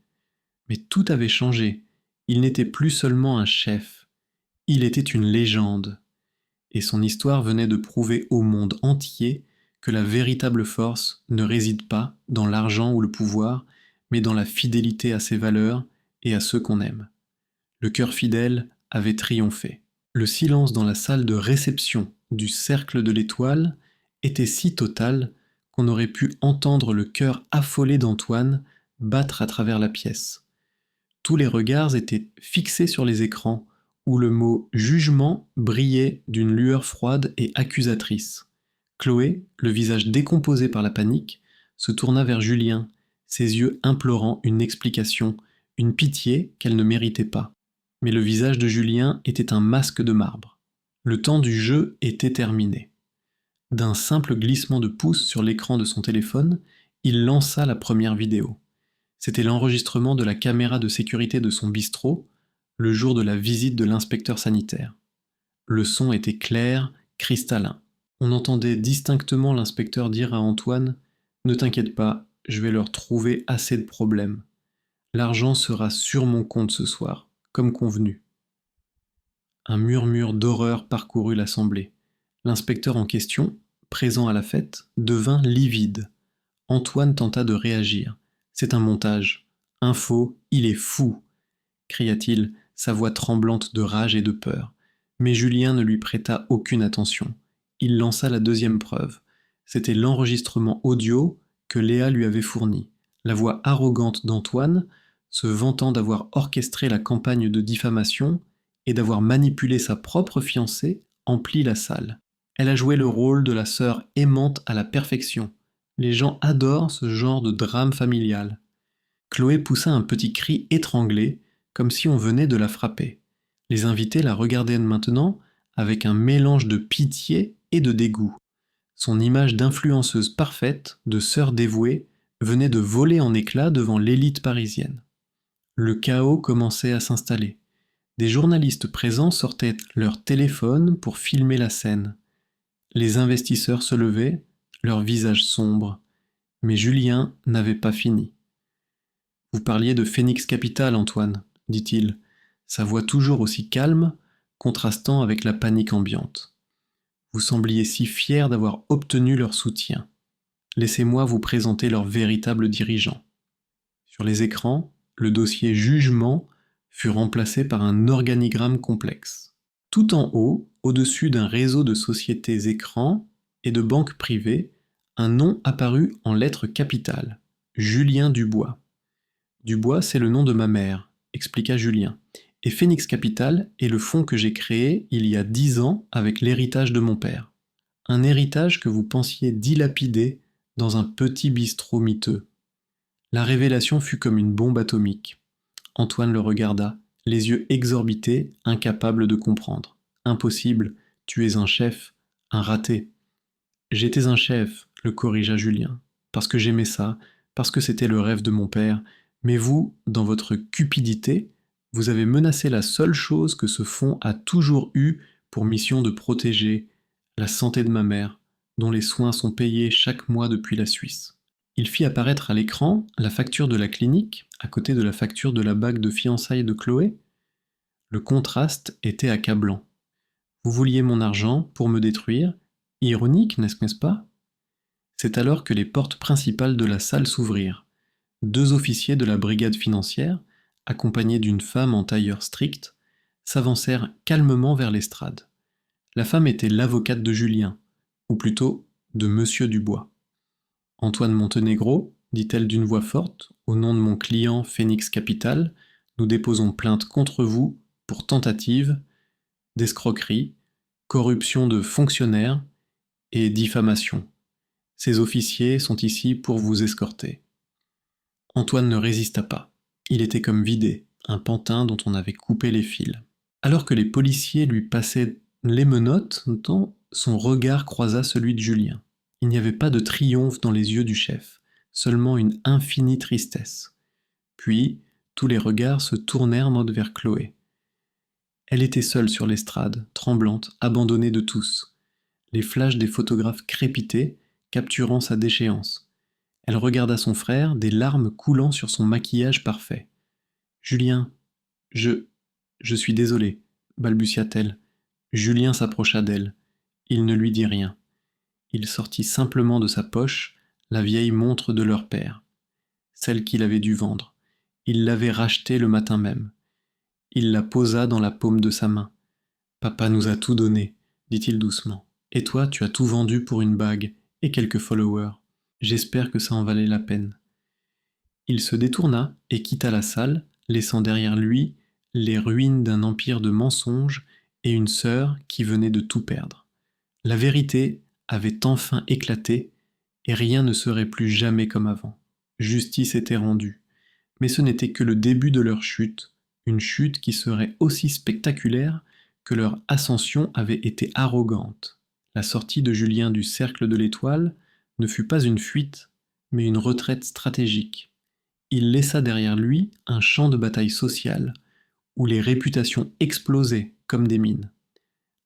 S1: Mais tout avait changé. Il n'était plus seulement un chef, il était une légende. Et son histoire venait de prouver au monde entier que la véritable force ne réside pas dans l'argent ou le pouvoir, mais dans la fidélité à ses valeurs et à ceux qu'on aime. Le cœur fidèle avait triomphé. Le silence dans la salle de réception du Cercle de l'Étoile était si total qu'on aurait pu entendre le cœur affolé d'Antoine battre à travers la pièce. Tous les regards étaient fixés sur les écrans, où le mot « jugement » brillait d'une lueur froide et accusatrice. Chloé, le visage décomposé par la panique, se tourna vers Julien, ses yeux implorant une explication, une pitié qu'elle ne méritait pas. Mais le visage de Julien était un masque de marbre. Le temps du jeu était terminé. D'un simple glissement de pouce sur l'écran de son téléphone, il lança la première vidéo. C'était l'enregistrement de la caméra de sécurité de son bistrot, le jour de la visite de l'inspecteur sanitaire. Le son était clair, cristallin. On entendait distinctement l'inspecteur dire à Antoine « Ne t'inquiète pas, je vais leur trouver assez de problèmes. L'argent sera sur mon compte ce soir, comme convenu. » Un murmure d'horreur parcourut l'assemblée. L'inspecteur en question, présent à la fête, devint livide. Antoine tenta de réagir. « C'est un montage. Un faux, il est fou !» cria-t-il, sa voix tremblante de rage et de peur. Mais Julien ne lui prêta aucune attention. Il lança la deuxième preuve. C'était l'enregistrement audio que Léa lui avait fourni. La voix arrogante d'Antoine, se vantant d'avoir orchestré la campagne de diffamation et d'avoir manipulé sa propre fiancée, emplit la salle. Elle a joué le rôle de la sœur aimante à la perfection. Les gens adorent ce genre de drame familial. Chloé poussa un petit cri étranglé, comme si on venait de la frapper. Les invités la regardaient maintenant avec un mélange de pitié et de dégoût. Son image d'influenceuse parfaite, de sœur dévouée, venait de voler en éclats devant l'élite parisienne. Le chaos commençait à s'installer. Des journalistes présents sortaient leur téléphone pour filmer la scène. Les investisseurs se levaient, leurs visages sombres. Mais Julien n'avait pas fini. « Vous parliez de Phoenix Capital, Antoine, dit-il, sa voix toujours aussi calme, contrastant avec la panique ambiante. Vous sembliez si fier d'avoir obtenu leur soutien. Laissez-moi vous présenter leur véritable dirigeant. » Sur les écrans, le dossier jugement fut remplacé par un organigramme complexe. Tout en haut, au-dessus d'un réseau de sociétés écrans et de banques privées, un nom apparut en lettres capitales. Julien Dubois. Dubois, c'est le nom de ma mère, expliqua Julien. Et Phoenix Capital est le fonds que j'ai créé il y a 10 ans avec l'héritage de mon père. Un héritage que vous pensiez dilapider dans un petit bistrot miteux. La révélation fut comme une bombe atomique. Antoine le regarda, les yeux exorbités, incapable de comprendre. Impossible, tu es un chef, un raté. J'étais un chef, le corrigea Julien, parce que j'aimais ça, parce que c'était le rêve de mon père, mais vous, dans votre cupidité, vous avez menacé la seule chose que ce fonds a toujours eue pour mission de protéger, la santé de ma mère, dont les soins sont payés chaque mois depuis la Suisse. Il fit apparaître à l'écran la facture de la clinique, à côté de la facture de la bague de fiançailles de Chloé. Le contraste était accablant. Vous vouliez mon argent pour me détruire. Ironique, n'est-ce pas? C'est alors que les portes principales de la salle s'ouvrirent. 2 officiers de la brigade financière, accompagnés d'une femme en tailleur strict, s'avancèrent calmement vers l'estrade. La femme était l'avocate de Julien, ou plutôt de Monsieur Dubois. « Antoine Montenegro, dit-elle d'une voix forte, au nom de mon client Phoenix Capital, nous déposons plainte contre vous pour tentative d'escroquerie, corruption de fonctionnaires et diffamation. Ces officiers sont ici pour vous escorter. » Antoine ne résista pas. Il était comme vidé, un pantin dont on avait coupé les fils. Alors que les policiers lui passaient les menottes, son regard croisa celui de Julien. Il n'y avait pas de triomphe dans les yeux du chef, seulement une infinie tristesse. Puis, tous les regards se tournèrent vers Chloé. Elle était seule sur l'estrade, tremblante, abandonnée de tous. Les flashs des photographes crépitaient, capturant sa déchéance. Elle regarda son frère, des larmes coulant sur son maquillage parfait. « Julien, je suis désolée, balbutia-t-elle. Julien s'approcha d'elle. Il ne lui dit rien. Il sortit simplement de sa poche la vieille montre de leur père, celle qu'il avait dû vendre. Il l'avait rachetée le matin même. Il la posa dans la paume de sa main. « Papa nous a tout donné, dit-il doucement. Et toi, tu as tout vendu pour une bague et quelques followers. J'espère que ça en valait la peine. » Il se détourna et quitta la salle, laissant derrière lui les ruines d'un empire de mensonges et une sœur qui venait de tout perdre. La vérité avait enfin éclaté et rien ne serait plus jamais comme avant. Justice était rendue. Mais ce n'était que le début de leur chute, une chute qui serait aussi spectaculaire que leur ascension avait été arrogante. La sortie de Julien du cercle de l'Étoile ne fut pas une fuite, mais une retraite stratégique. Il laissa derrière lui un champ de bataille sociale, où les réputations explosaient comme des mines.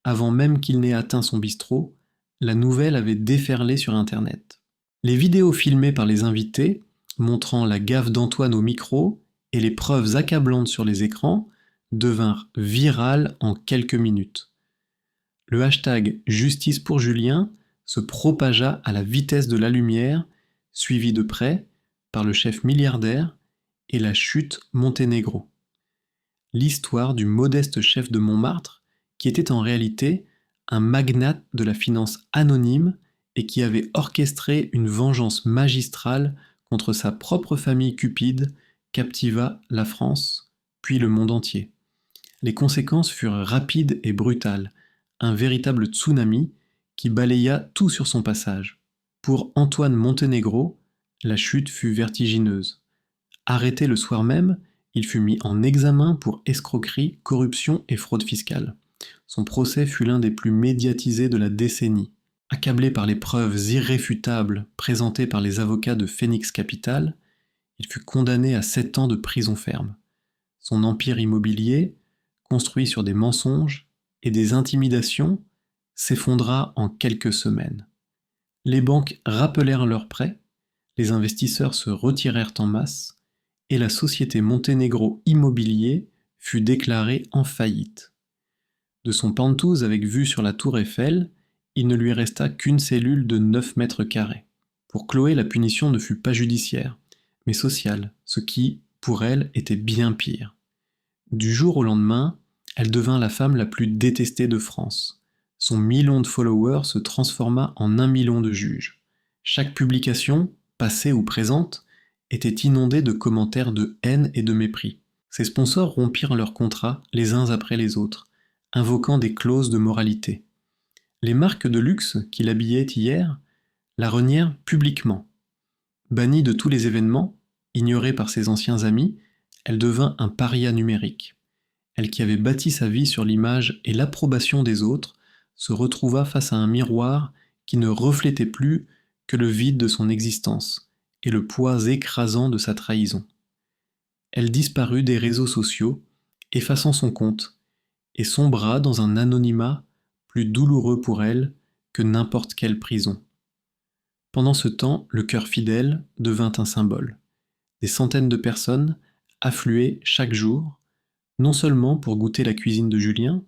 S1: Avant même qu'il n'ait atteint son bistrot, la nouvelle avait déferlé sur Internet. Les vidéos filmées par les invités, montrant la gaffe d'Antoine au micro et les preuves accablantes sur les écrans, devinrent virales en quelques minutes. Le hashtag « Justice pour Julien » se propagea à la vitesse de la lumière, suivi de près par le chef milliardaire et la chute Monténégro. L'histoire du modeste chef de Montmartre, qui était en réalité un magnate de la finance anonyme et qui avait orchestré une vengeance magistrale contre sa propre famille cupide, captiva la France, puis le monde entier. Les conséquences furent rapides et brutales, un véritable tsunami qui balaya tout sur son passage. Pour Antoine Montenegro, la chute fut vertigineuse. Arrêté le soir même, il fut mis en examen pour escroquerie, corruption et fraude fiscale. Son procès fut l'un des plus médiatisés de la décennie. Accablé par les preuves irréfutables présentées par les avocats de Phoenix Capital, il fut condamné à 7 ans de prison ferme. Son empire immobilier, construit sur des mensonges et des intimidations, s'effondra en quelques semaines. Les banques rappelèrent leurs prêts, les investisseurs se retirèrent en masse, et la société Monténégro Immobilier fut déclarée en faillite. De son penthouse avec vue sur la tour Eiffel, il ne lui resta qu'une cellule de 9 mètres carrés. Pour Chloé, la punition ne fut pas judiciaire, mais sociale, ce qui, pour elle, était bien pire. Du jour au lendemain, elle devint la femme la plus détestée de France. Son million de followers se transforma en 1 million de juges. Chaque publication, passée ou présente, était inondée de commentaires de haine et de mépris. Ses sponsors rompirent leurs contrats les uns après les autres, invoquant des clauses de moralité. Les marques de luxe qui l'habillaient hier la renièrent publiquement. Bannie de tous les événements, ignorée par ses anciens amis, elle devint un paria numérique. Elle qui avait bâti sa vie sur l'image et l'approbation des autres, se retrouva face à un miroir qui ne reflétait plus que le vide de son existence et le poids écrasant de sa trahison. Elle disparut des réseaux sociaux, effaçant son compte, et sombra dans un anonymat plus douloureux pour elle que n'importe quelle prison. Pendant ce temps, le cœur fidèle devint un symbole. Des centaines de personnes affluaient chaque jour, non seulement pour goûter la cuisine de Julien,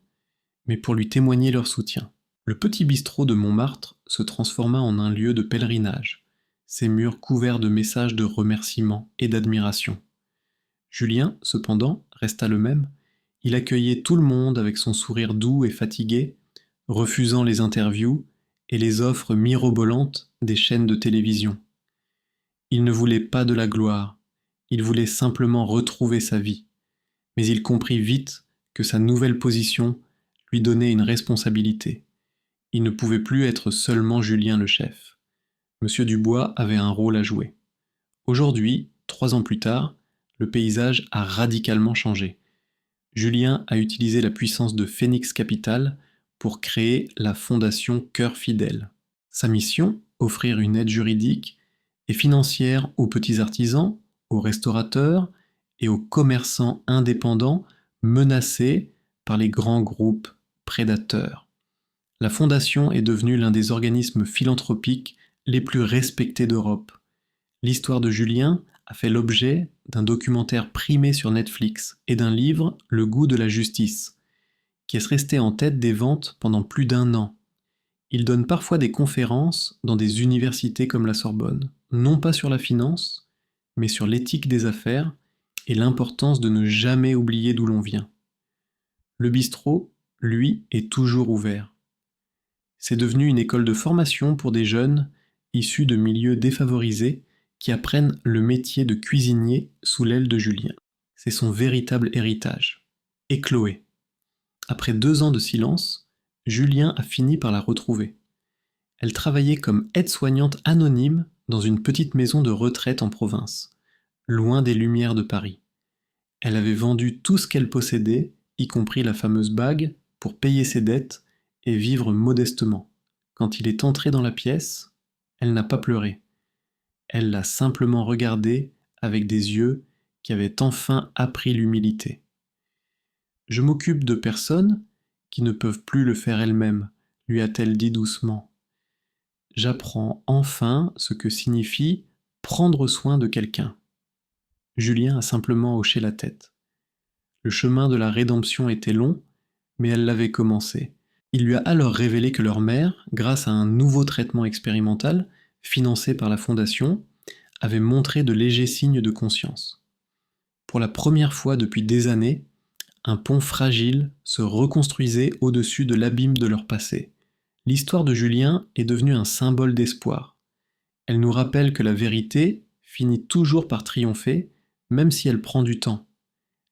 S1: mais pour lui témoigner leur soutien. Le petit bistrot de Montmartre se transforma en un lieu de pèlerinage, ses murs couverts de messages de remerciement et d'admiration. Julien, cependant, resta le même. Il accueillait tout le monde avec son sourire doux et fatigué, refusant les interviews et les offres mirobolantes des chaînes de télévision. Il ne voulait pas de la gloire, il voulait simplement retrouver sa vie. Mais il comprit vite que sa nouvelle position lui donnait une responsabilité. Il ne pouvait plus être seulement Julien le chef. Monsieur Dubois avait un rôle à jouer. Aujourd'hui, 3 ans plus tard, le paysage a radicalement changé. Julien a utilisé la puissance de Phoenix Capital pour créer la fondation Cœur Fidèle. Sa mission, offrir une aide juridique et financière aux petits artisans, aux restaurateurs et aux commerçants indépendants menacés par les grands groupes prédateurs. La fondation est devenue l'un des organismes philanthropiques les plus respectés d'Europe. L'histoire de Julien a fait l'objet d'un documentaire primé sur Netflix et d'un livre, Le goût de la justice, qui est resté en tête des ventes pendant plus d'1 an. Il donne parfois des conférences dans des universités comme la Sorbonne, non pas sur la finance, mais sur l'éthique des affaires et l'importance de ne jamais oublier d'où l'on vient. Le bistrot, lui, est toujours ouvert. C'est devenu une école de formation pour des jeunes issus de milieux défavorisés qui apprennent le métier de cuisinier sous l'aile de Julien. C'est son véritable héritage. Et Chloé. Après 2 ans de silence, Julien a fini par la retrouver. Elle travaillait comme aide-soignante anonyme dans une petite maison de retraite en province, loin des lumières de Paris. Elle avait vendu tout ce qu'elle possédait, y compris la fameuse bague, pour payer ses dettes et vivre modestement. Quand il est entré dans la pièce, elle n'a pas pleuré. Elle l'a simplement regardé avec des yeux qui avaient enfin appris l'humilité. « Je m'occupe de personnes qui ne peuvent plus le faire elles-mêmes, lui a-t-elle dit doucement. J'apprends enfin ce que signifie prendre soin de quelqu'un. Julien a simplement hoché la tête. Le chemin de la rédemption était long, mais elle l'avait commencé. Il lui a alors révélé que leur mère, grâce à un nouveau traitement expérimental, financé par la fondation, avait montré de légers signes de conscience. Pour la première fois depuis des années, un pont fragile se reconstruisait au-dessus de l'abîme de leur passé. L'histoire de Julien est devenue un symbole d'espoir. Elle nous rappelle que la vérité finit toujours par triompher, même si elle prend du temps.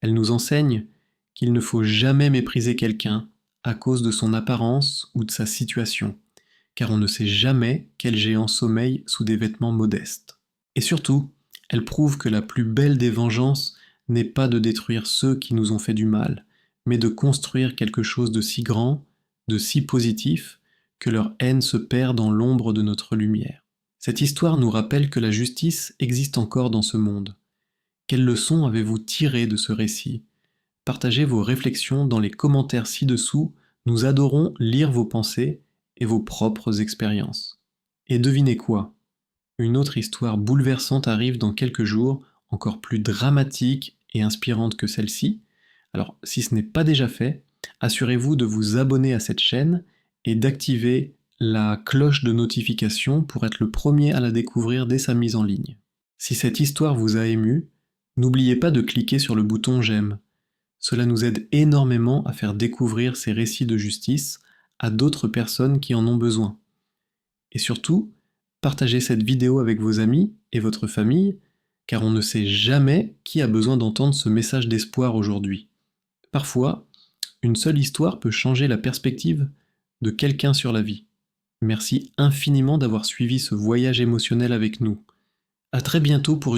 S1: Elle nous enseigne qu'il ne faut jamais mépriser quelqu'un à cause de son apparence ou de sa situation, car on ne sait jamais quel géant sommeille sous des vêtements modestes. Et surtout, Elle prouve que la plus belle des vengeances n'est pas de détruire ceux qui nous ont fait du mal, mais de construire quelque chose de si grand, de si positif, que leur haine se perd dans l'ombre de notre lumière. Cette histoire nous rappelle que la justice existe encore dans ce monde. Quelles leçons avez-vous tirées de ce récit? Partagez vos réflexions dans les commentaires ci-dessous, nous adorons lire vos pensées et vos propres expériences. Et devinez quoi? Une autre histoire bouleversante arrive dans quelques jours, encore plus dramatique et inspirante que celle-ci. Alors, si ce n'est pas déjà fait, assurez-vous de vous abonner à cette chaîne et d'activer la cloche de notification pour être le premier à la découvrir dès sa mise en ligne. Si cette histoire vous a ému, n'oubliez pas de cliquer sur le bouton j'aime. Cela nous aide énormément à faire découvrir ces récits de justice à d'autres personnes qui en ont besoin. Et surtout, partagez cette vidéo avec vos amis et votre famille, car on ne sait jamais qui a besoin d'entendre ce message d'espoir aujourd'hui. Parfois, une seule histoire peut changer la perspective de quelqu'un sur la vie. Merci infiniment d'avoir suivi ce voyage émotionnel avec nous. À très bientôt pour